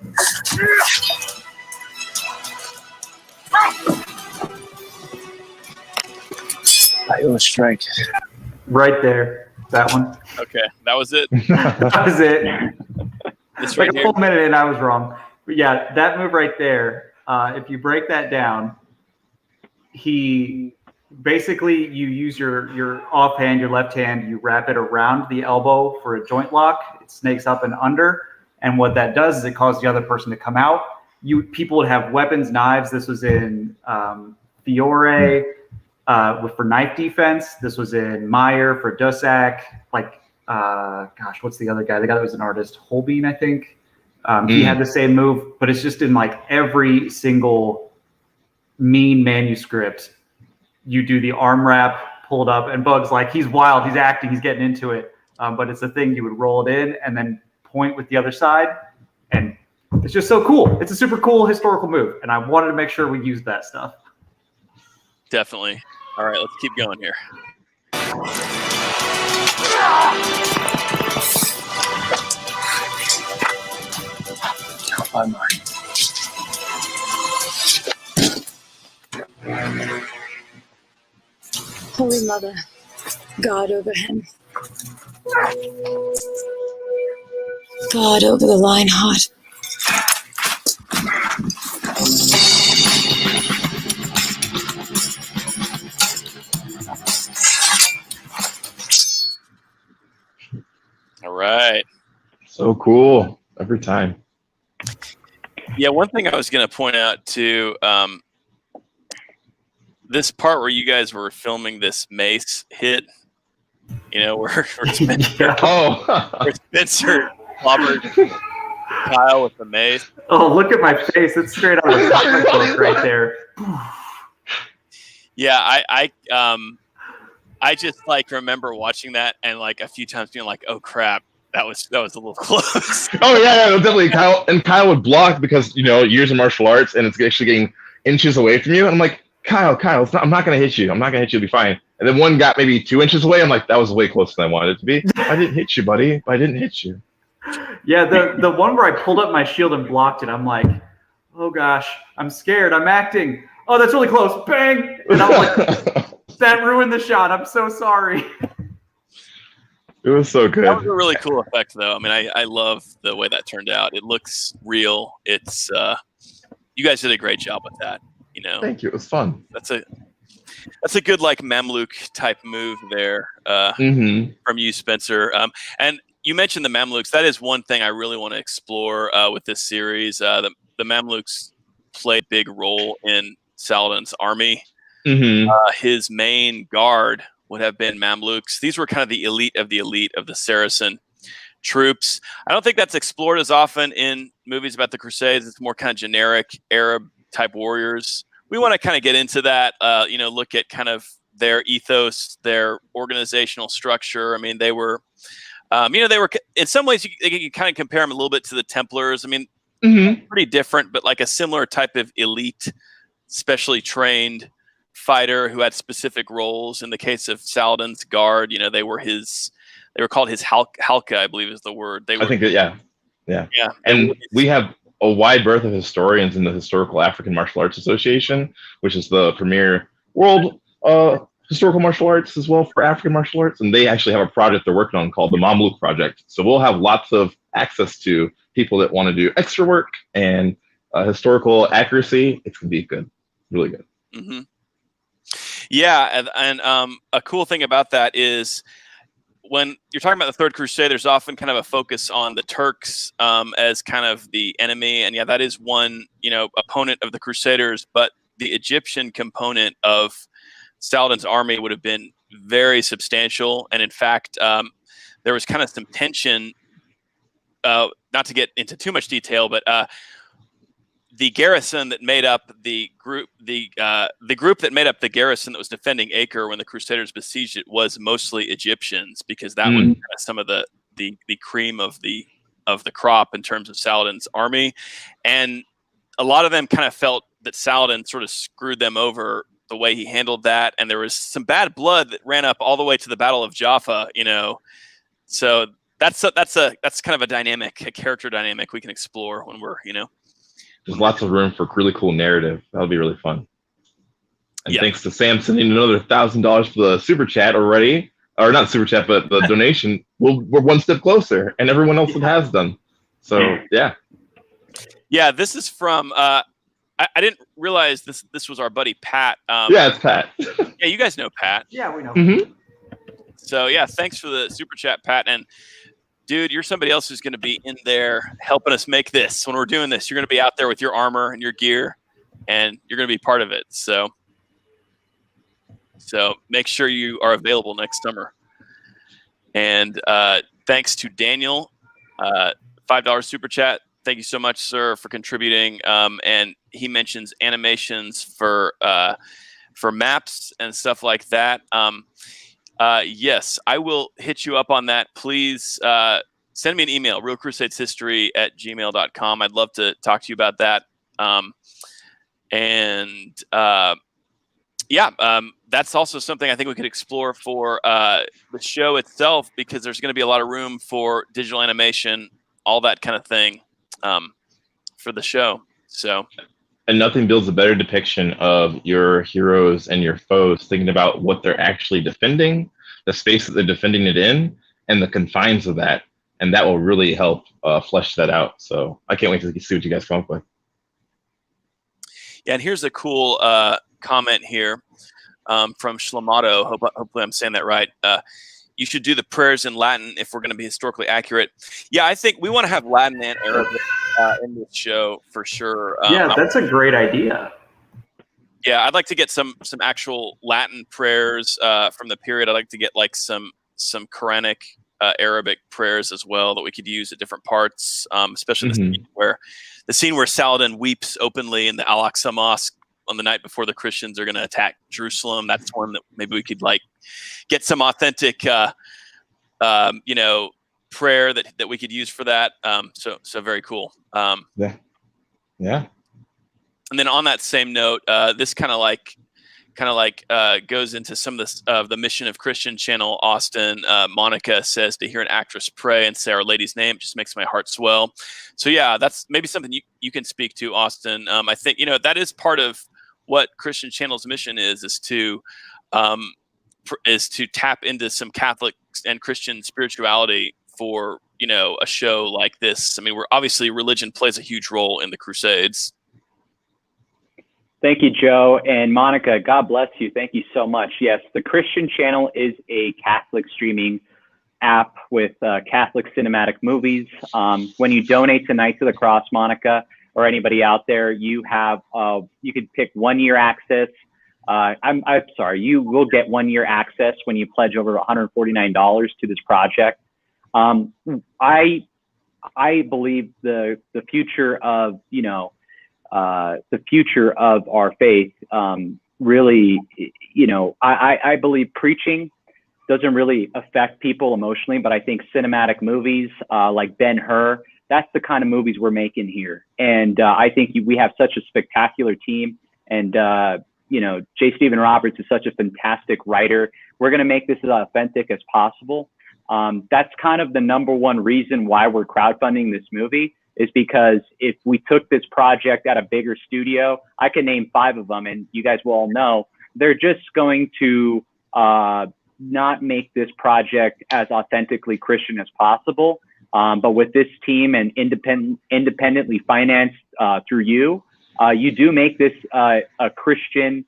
Speaker 9: By your strength.
Speaker 4: Right there. That one.
Speaker 1: Okay, that was it.
Speaker 4: That was it.
Speaker 1: This
Speaker 4: Like
Speaker 1: right
Speaker 4: a
Speaker 1: here.
Speaker 4: full minute and I was wrong. But yeah, that move right there, if you break that down, he basically, you use your offhand, your left hand, you wrap it around the elbow for a joint lock. It snakes up and under. And what that does is it causes the other person to come out. People would have weapons, knives. This was in Fiore for knife defense. This was in Meyer for Dusak. Like, gosh, what's the other guy? The guy that was an artist, Holbein, I think. He had the same move, but it's just in like every single mean manuscript. You do the arm wrap, pull it up, and Bug's like, he's wild, he's acting, he's getting into it. But it's a thing you would roll it in and then point with the other side. And it's just so cool. It's a super cool historical move. And I wanted to make sure we used that stuff.
Speaker 1: Definitely. All right, let's keep going here.
Speaker 9: By mine.
Speaker 7: Holy Mother, God over him. God over the Lionheart.
Speaker 1: All right.
Speaker 3: So cool every time.
Speaker 1: Yeah, one thing I was going to point out too, this part where you guys were filming this mace hit, you know, where Spencer, where Spencer clobbered Kyle with the mace.
Speaker 4: Oh, look at my face. It's straight out of the comic book right there.
Speaker 1: Yeah, I just like remember watching that and like a few times being like, oh crap, that was a little close.
Speaker 3: Oh yeah, definitely. Kyle would block because, you know, years of martial arts and it's actually getting inches away from you. And I'm like, Kyle, I'm not gonna hit you. I'm not gonna hit you. It'll be fine. And then one got maybe 2 inches away. I'm like, that was way closer than I wanted it to be. I didn't hit you, buddy. I didn't hit you.
Speaker 4: Yeah, the one where I pulled up my shield and blocked it, I'm like, oh gosh, I'm scared. I'm acting. Oh, that's really close. Bang! And I'm like, that ruined the shot. I'm so sorry.
Speaker 3: It was so good.
Speaker 1: That was a really cool effect, though. I mean, I love the way that turned out. It looks real. It's you guys did a great job with that. You know,
Speaker 3: Thank you. It was fun.
Speaker 1: that's a good like Mamluk type move there from you, Spencer. And you mentioned the Mamluks. That is one thing I really want to explore with this series. The Mamluks played a big role in Saladin's army. His main guard would have been Mamluks. These were kind of the elite of the Saracen troops. I don't think that's explored as often in movies about the Crusades. It's more kind of generic Arab type warriors. We want to kind of get into that, you know, look at kind of their ethos, their organizational structure. I mean, they were, you know, they were in some ways you can kind of compare them a little bit to the Templars. I mean, pretty different, but like a similar type of elite, specially trained fighter who had specific roles. In the case of Saladin's guard, you know, they were called his halka, I believe is the word. They were,
Speaker 3: I think that, yeah. And we have a wide berth of historians in the Historical African Martial Arts Association, which is the premier world historical martial arts as well for African martial arts. And they actually have a project they're working on called the Mamluk Project. So we'll have lots of access to people that want to do extra work and historical accuracy. It's going to be good, really good.
Speaker 1: Yeah, and a cool thing about that is when you're talking about the Third Crusade, there's often kind of a focus on the Turks as kind of the enemy, and yeah, that is one opponent of the Crusaders. But the Egyptian component of Saladin's army would have been very substantial, and in fact, there was kind of some tension. Not to get into too much detail, but the garrison that made up the group that made up the garrison that was defending Acre when the Crusaders besieged it was mostly Egyptians, because that was kind of some of the cream of the crop in terms of Saladin's army, and a lot of them kind of felt that Saladin sort of screwed them over the way he handled that, and there was some bad blood that ran up all the way to the Battle of Jaffa, So that's kind of a character dynamic we can explore when we're
Speaker 3: There's lots of room for really cool narrative. That'll be really fun. And thanks to Sam sending another $1,000 for the super chat already, or not super chat, but the donation. We're one step closer, and everyone else has done. So
Speaker 1: yeah. This is from. I didn't realize this was our buddy Pat.
Speaker 3: It's Pat.
Speaker 1: Yeah, you guys know Pat.
Speaker 4: Yeah, we know.
Speaker 3: Mm-hmm.
Speaker 1: So yeah, thanks for the super chat, Pat. And dude, you're somebody else who's going to be in there helping us make this. When we're doing this, you're going to be out there with your armor and your gear, and you're going to be part of it. So make sure you are available next summer. And thanks to Daniel, $5 super chat. Thank you so much, sir, for contributing. And he mentions animations for maps and stuff like that. Yes, I will hit you up on that. Please send me an email, realcrusadeshistory@gmail.com. I'd love to talk to you about that. That's also something I think we could explore for the show itself, because there's going to be a lot of room for digital animation, all that kind of thing for the show. So.
Speaker 3: And nothing builds a better depiction of your heroes and your foes, thinking about what they're actually defending, the space that they're defending it in, and the confines of that. And that will really help flesh that out. So I can't wait to see what you guys come up with.
Speaker 1: Yeah, and here's a cool comment here from Shlamato. Hopefully I'm saying that right. You should do the prayers in Latin if we're going to be historically accurate. Yeah, I think we want to have Latin and Arabic in this show for sure.
Speaker 4: That's a great idea.
Speaker 1: Yeah, I'd like to get some actual Latin prayers from the period. I'd like to get like some Quranic Arabic prayers as well that we could use at different parts, especially the scene where Saladin weeps openly in the Al-Aqsa Mosque on the night before the Christians are going to attack Jerusalem. That's one that maybe we could like get some authentic, prayer that we could use for that. So very cool.
Speaker 3: Yeah.
Speaker 1: And then on that same note, this kind of like goes into some of the Mission of Christian channel. Austin, Monica says to hear an actress pray and say Our Lady's name just makes my heart swell. So yeah, that's maybe something you can speak to, Austin. I think that is part of what Christian Channel's mission is to tap into some Catholic and Christian spirituality for a show like this. I mean, obviously religion plays a huge role in the Crusades.
Speaker 2: Thank you, Joe. And Monica, God bless you. Thank you so much. Yes, the Christian Channel is a Catholic streaming app with Catholic cinematic movies. When you donate to Knights of the Cross, Monica, or anybody out there, you can pick 1 year access. I'm sorry, you will get 1 year access when you pledge over $149 to this project. I believe the future of the future of our faith really, I believe preaching doesn't really affect people emotionally, but I think cinematic movies like Ben-Hur, that's the kind of movies we're making here. And I think we have such a spectacular team, and J. Stephen Roberts is such a fantastic writer. We're going to make this as authentic as possible. That's kind of the number one reason why we're crowdfunding this movie, is because if we took this project at a bigger studio, I can name 5 of them, and you guys will all know, they're just going to not make this project as authentically Christian as possible. But with this team and independently financed through you do make this a Christian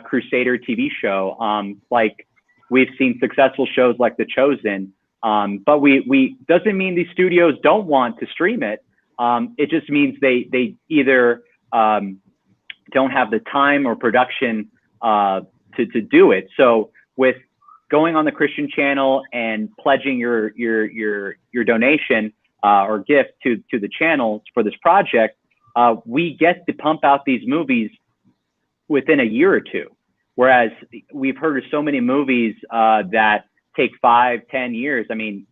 Speaker 2: Crusader TV show. Like we've seen successful shows like The Chosen. But we doesn't mean these studios don't want to stream it. It just means they either don't have the time or production to do it. So with going on the Christian channel and pledging your donation or gift to the channel for this project, we get to pump out these movies within a year or two. Whereas we've heard of so many movies that take 5-10 years. I mean,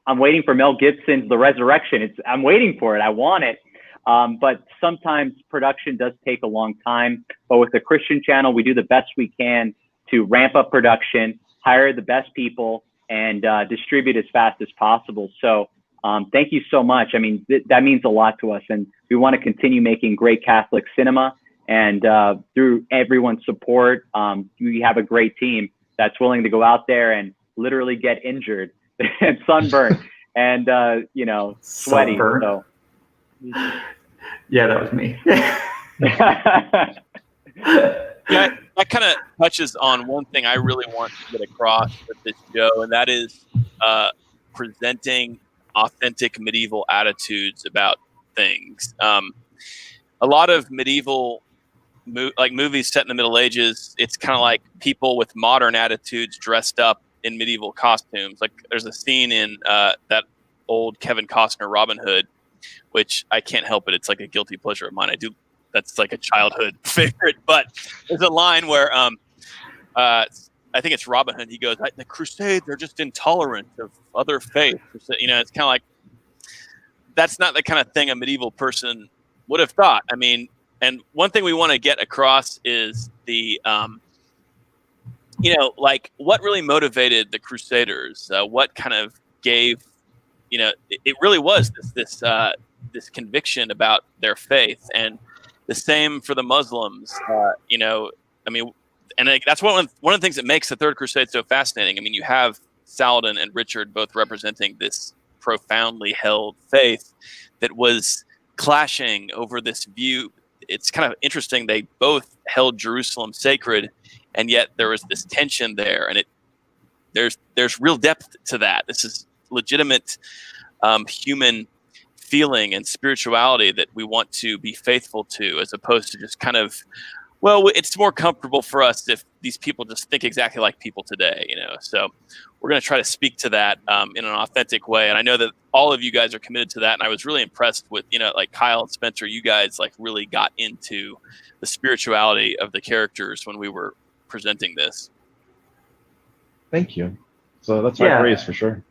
Speaker 2: I'm waiting for Mel Gibson's The Resurrection. I'm waiting for it. I want it. But sometimes production does take a long time. But with the Christian channel, we do the best we can to ramp up production, hire the best people, and distribute as fast as possible. So thank you so much. I mean, that means a lot to us. And we want to continue making great Catholic cinema. And through everyone's support, we have a great team that's willing to go out there and literally get injured and sunburned and, sweaty.
Speaker 4: Sunburn.
Speaker 2: So.
Speaker 4: Yeah, that was me.
Speaker 1: Yeah, that kind of touches on one thing I really want to get across with this show, and that is presenting authentic medieval attitudes about things. A lot of medieval movies set in the Middle Ages, it's kind of like people with modern attitudes dressed up in medieval costumes. Like there's a scene in that old Kevin Costner Robin Hood, which I can't help it. It's like a guilty pleasure of mine. That's like a childhood favorite. But there's a line where I think it's Robin Hood. He goes, "The Crusades are just intolerant of other faiths." It's kind of like that's not the kind of thing a medieval person would have thought. I mean, and one thing we want to get across is the what really motivated the Crusaders. What kind of gave it really was this conviction about their faith, and the same for the Muslims. That's one of the things that makes the Third Crusade so fascinating. I mean, you have Saladin and Richard both representing this profoundly held faith that was clashing over this view. It's kind of interesting. They both held Jerusalem sacred, and yet there was this tension there, and there's real depth to that. This is legitimate human feeling and spirituality that we want to be faithful to, as opposed to just kind of, it's more comfortable for us if these people just think exactly like people today, So we're going to try to speak to that in an authentic way. And I know that all of you guys are committed to that. And I was really impressed with, like Kyle and Spencer, you guys like really got into the spirituality of the characters when we were presenting this.
Speaker 3: Thank you. So that's my praise for sure.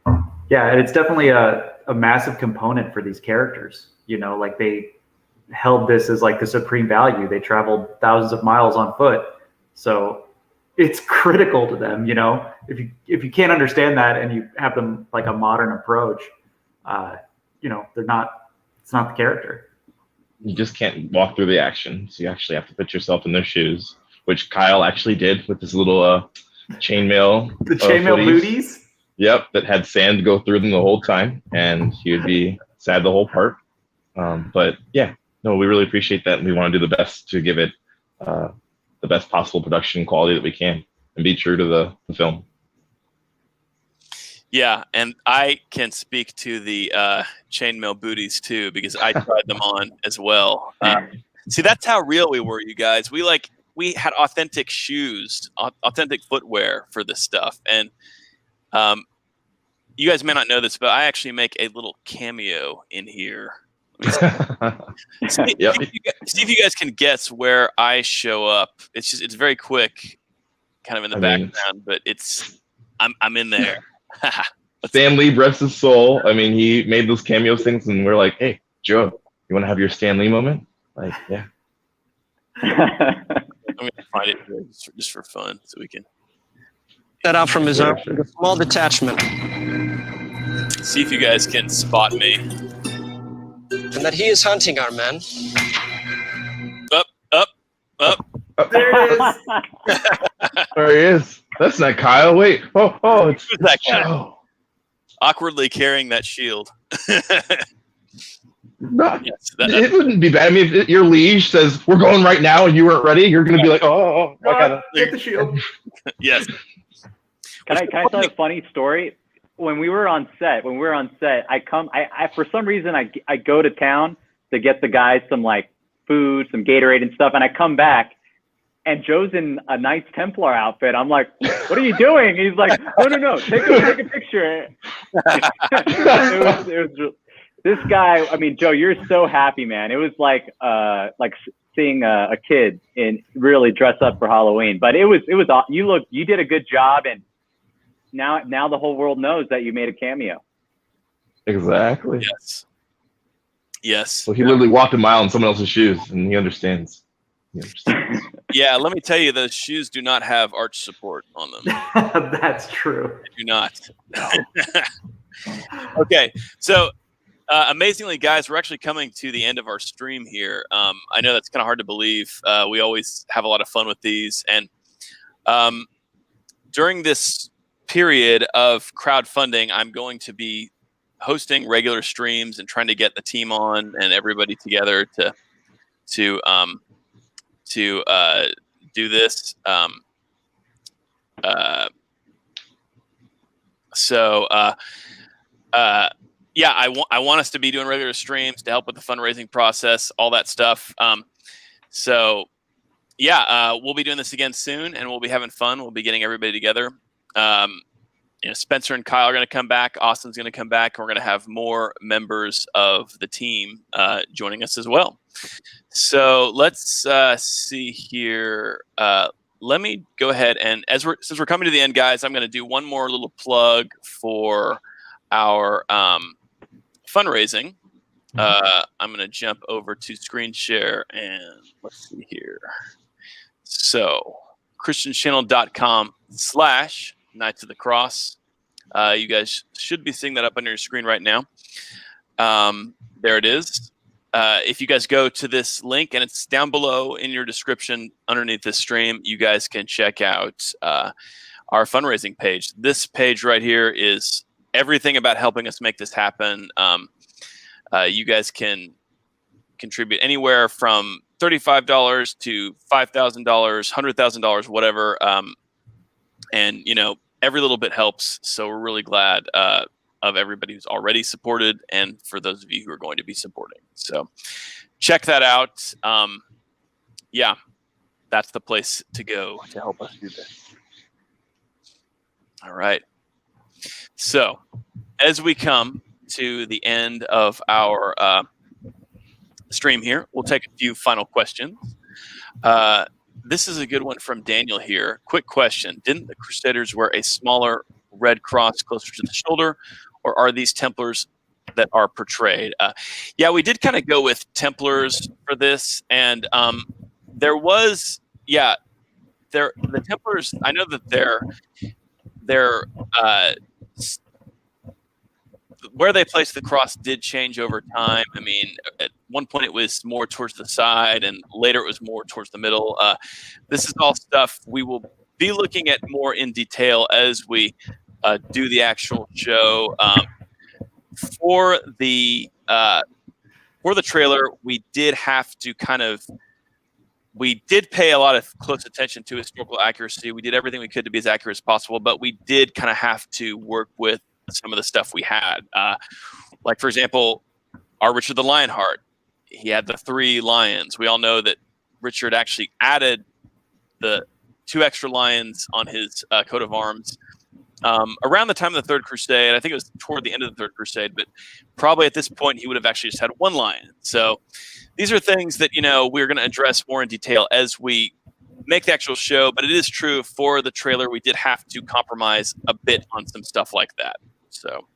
Speaker 4: Yeah, and it's definitely a massive component for these characters. Like they held this as like the supreme value. They traveled thousands of miles on foot. So it's critical to them, if you can't understand that and you have them like a modern approach, it's not the character.
Speaker 3: You just can't walk through the action. So you actually have to put yourself in their shoes, which Kyle actually did with his little chainmail.
Speaker 4: The chainmail booties?
Speaker 3: Yep, that had sand go through them the whole time, and he would be sad the whole part. But yeah, no, we really appreciate that, and we want to do the best to give it the best possible production quality that we can and be true to the film.
Speaker 1: Yeah, and I can speak to the chainmail booties too, because I tried them on as well. See, that's how real we were, you guys. We had authentic shoes, authentic footwear for this stuff, and you guys may not know this, but I actually make a little cameo in here. See if you guys can guess where I show up. It's very quick, kind of in the background, but I'm in there.
Speaker 3: Stan Lee, rest his soul. I mean, he made those cameo things, and we're like, "Hey, Joe, you want to have your Stan Lee moment?" Like, yeah.
Speaker 1: I'm gonna find it here just for fun, so we can
Speaker 6: set out from his arm with a small detachment.
Speaker 1: See if you guys can spot me.
Speaker 6: And that he is hunting our men.
Speaker 1: Up.
Speaker 4: There it is.
Speaker 3: There he is. That's not Kyle. Wait. Oh, it's
Speaker 1: that guy.
Speaker 3: Joe.
Speaker 1: Awkwardly carrying that shield.
Speaker 3: It wouldn't be bad. I mean, if your liege says we're going right now and you weren't ready, you're going to be like, I gotta
Speaker 4: get the shield.
Speaker 1: Yes.
Speaker 2: Can I tell you a funny story? When we were on set, I for some reason I go to town to get the guys some like food, some Gatorade and stuff, and I come back and Joe's in a Knights Templar outfit. I'm like, what are you doing? He's like, no, take a picture. it was this guy. I mean, Joe, you're so happy, man. It was like seeing a kid really dress up for Halloween. But it was you did a good job, and now the whole world knows that you made a cameo.
Speaker 3: Exactly.
Speaker 1: Yes.
Speaker 3: So he literally walked a mile in someone else's shoes, and he understands.
Speaker 1: Yeah, let me tell you, those shoes do not have arch support on them.
Speaker 4: That's true.
Speaker 1: They do not. Okay, so amazingly, guys, we're actually coming to the end of our stream here. I know that's kind of hard to believe. We always have a lot of fun with these, and during this period of crowdfunding, I'm going to be hosting regular streams and trying to get the team on and everybody together to do this. Yeah, I want us to be doing regular streams to help with the fundraising process, all that stuff. We'll be doing this again soon, and we'll be having fun. We'll be getting everybody together. Spencer and Kyle are going to come back. Austin's going to come back. And we're going to have more members of the team joining us as well. So let's see here. Let me go ahead and since we're coming to the end, guys, I'm going to do one more little plug for our fundraising. I'm going to jump over to screen share and let's see here. So christianschannel.com/Knights of the Cross. You guys should be seeing that up on your screen right now. There it is. If you guys go to this link, and it's down below in your description underneath this stream, you guys can check out our fundraising page. This page right here is everything about helping us make this happen. You guys can contribute anywhere from $35 to $5,000, $100,000, whatever. And, every little bit helps. So we're really glad of everybody who's already supported and for those of you who are going to be supporting. So check that out. That's the place to go to help us do this. All right. So as we come to the end of our stream here, we'll take a few final questions. This is a good one from Daniel here. Quick question. Didn't the Crusaders wear a smaller red cross closer to the shoulder, or are these Templars that are portrayed? We did kind of go with Templars for this, and there was, the Templars, I know that they're where they placed the cross did change over time. I mean, at one point it was more towards the side, and later it was more towards the middle. This is all stuff we will be looking at more in detail as we do the actual show. For the trailer, we did have to we did pay a lot of close attention to historical accuracy. We did everything we could to be as accurate as possible, but we did kind of have to work with some of the stuff we had. Like, for example, our Richard the Lionheart, he had the 3 lions. We all know that Richard actually added the 2 extra lions on his coat of arms around the time of the Third Crusade. I think it was toward the end of the Third Crusade, but probably at this point he would have actually just had 1 lion. So these are things that, we're going to address more in detail as we make the actual show. But it is true, for the trailer, we did have to compromise a bit on some stuff like that. So,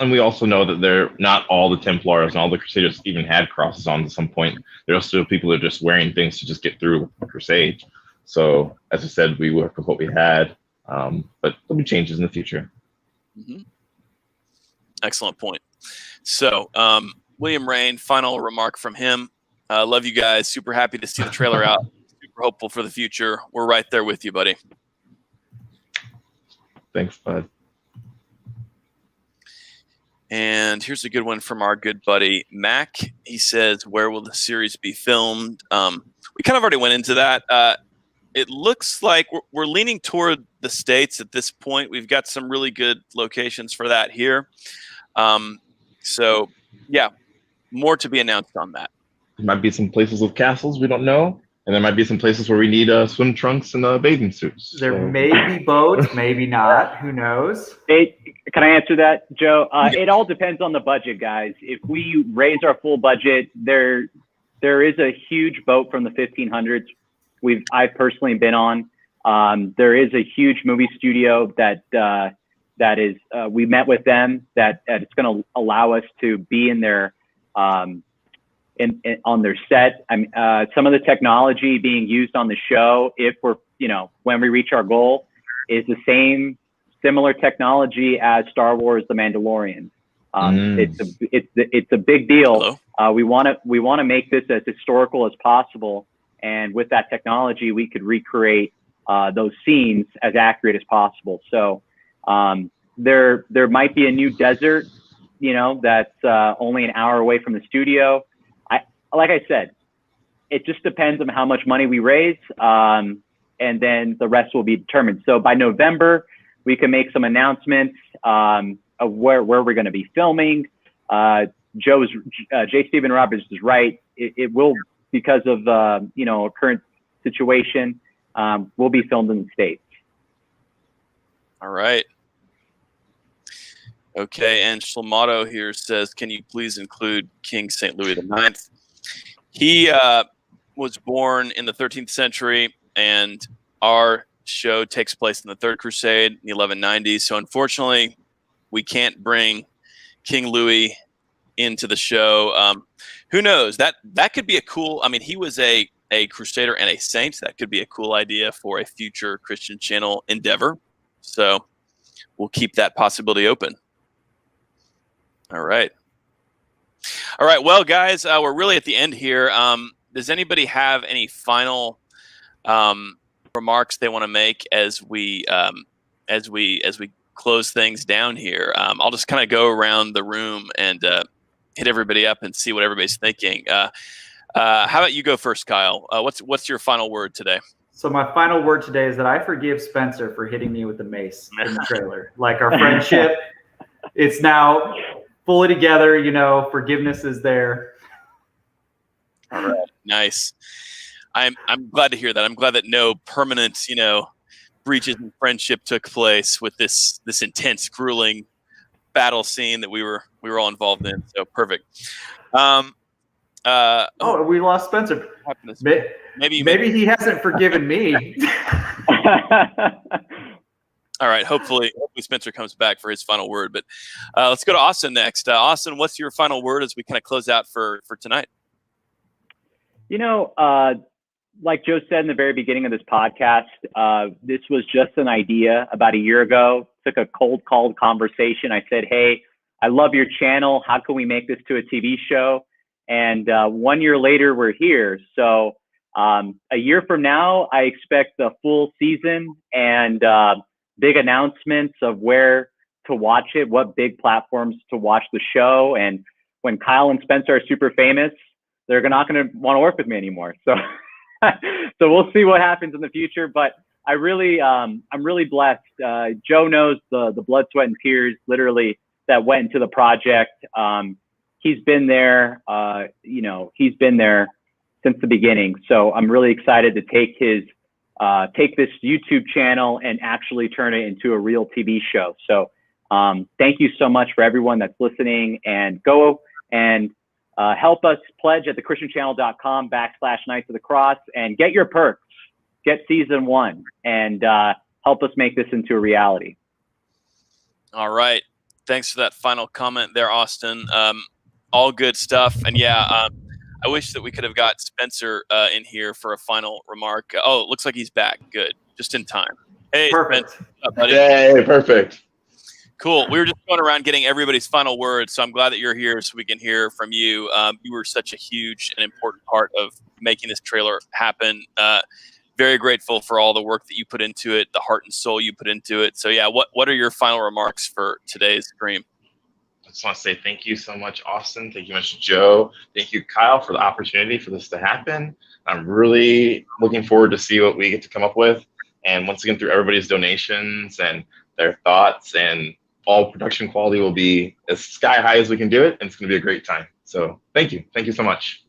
Speaker 3: and we also know that they're not all the Templars and all the Crusaders even had crosses on at some point. There are still people that are just wearing things to just get through the Crusade. So, as I said, we worked with what we had, but there'll be changes in the future.
Speaker 1: Mm-hmm. Excellent point. So, William Rain, final remark from him. Love you guys. Super happy to see the trailer out. Super hopeful for the future. We're right there with you, buddy.
Speaker 3: Thanks, bud.
Speaker 1: And here's a good one from our good buddy Mac. He says, "Where will the series be filmed?" We kind of already went into that. it looks like we're leaning toward the States at this point. We've got some really good locations for that here. So, yeah, more to be announced on that.
Speaker 3: There might be some places with castles we don't know, and there might be some places where we need swim trunks and bathing suits.
Speaker 4: There
Speaker 3: So-
Speaker 4: may be boats, maybe not. Who knows?
Speaker 2: Can I answer that, Joe? It all depends on the budget, guys. If we raise our full budget, there is a huge boat from the 1500s I've personally been on. There is a huge movie studio that is we met with them that it's going to allow us to be in their on their set. Some of the technology being used on the show, if we're when we reach our goal, is the similar technology as Star Wars: The Mandalorian. It's a big deal. We want to make this as historical as possible, and with that technology, we could recreate those scenes as accurate as possible. So there might be a new desert, that's only an hour away from the studio. Like I said, it just depends on how much money we raise, and then the rest will be determined. So by November, we can make some announcements of where we're going to be filming. J. Stephen Roberts is right. It will, because of current situation, will be filmed in the States.
Speaker 1: All right. Okay, and Shlamato here says, can you please include King St. Louis IX? He was born in the 13th century, and our show takes place in the Third Crusade in the 1190s. So unfortunately, we can't bring King Louis into the show. Who knows? That could be a cool. I mean, he was a crusader and a saint. That could be a cool idea for a future Christian channel endeavor. So we'll keep that possibility open. All right. Well, guys, we're really at the end here. Does anybody have any final remarks they want to make as we close things down here? I'll just kind of go around the room and hit everybody up and see what everybody's thinking. How about you go first, Kyle? What's your final word today?
Speaker 4: So my final word today is that I forgive Spencer for hitting me with the mace in the trailer. Like, our friendship, it's now fully together. Forgiveness is there.
Speaker 1: All right, nice. I'm glad to hear that. I'm glad that no permanent, breaches in friendship took place with this intense, grueling battle scene that we were all involved in. So perfect.
Speaker 4: We lost Spencer. Maybe he hasn't forgiven me.
Speaker 1: All right. Hopefully Spencer comes back for his final word. But let's go to Austin next. Austin, what's your final word as we kind of close out for tonight?
Speaker 2: Like Joe said in the very beginning of this podcast, this was just an idea about a year ago. Took a cold called conversation. I said, hey, I love your channel. How can we make this to a TV show? And 1 year later, we're here. So a year from now, I expect the full season and big announcements of where to watch it, what big platforms to watch the show. And when Kyle and Spencer are super famous, they're not going to want to work with me anymore. So so we'll see what happens in the future. But I'm really blessed. Joe knows the blood, sweat, and tears literally that went into the project. He's been there, he's been there since the beginning. So I'm really excited to take this YouTube channel and actually turn it into a real TV show. So thank you so much for everyone that's listening, and go and help us pledge at thechristianchannel.com/Knights of the Cross and get your perks, get season 1, and help us make this into a reality.
Speaker 1: All right. Thanks for that final comment there, Austin. All good stuff. And I wish that we could have got Spencer in here for a final remark. It looks like he's back. Good. Just in time. Hey,
Speaker 4: Perfect.
Speaker 1: Spencer. What's up, buddy?
Speaker 3: Yay, perfect.
Speaker 1: Cool. We were just going around getting everybody's final words, so I'm glad that you're here so we can hear from you. You were such a huge and important part of making this trailer happen. Very grateful for all the work that you put into it, the heart and soul you put into it. So what are your final remarks for today's stream?
Speaker 3: just want to say thank you so much, Austin. Thank you much, Joe. Thank you, Kyle, for the opportunity for this to happen. I'm really looking forward to see what we get to come up with. And once again, through everybody's donations and their thoughts, and all production quality will be as sky high as we can do it, and it's going to be a great time. So thank you. Thank you so much.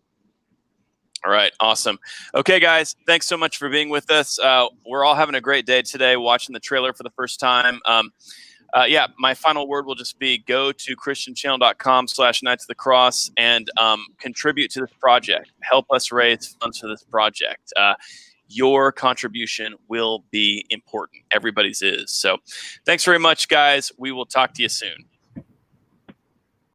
Speaker 1: All right, awesome. Okay, guys, thanks so much for being with us. We're all having a great day today, watching the trailer for the first time. Yeah, my final word will just be go to christianchannel.com/Knights of the Cross and contribute to this project. Help us raise funds for this project. Your contribution will be important. Everybody's is. So thanks very much, guys. We will talk to you soon.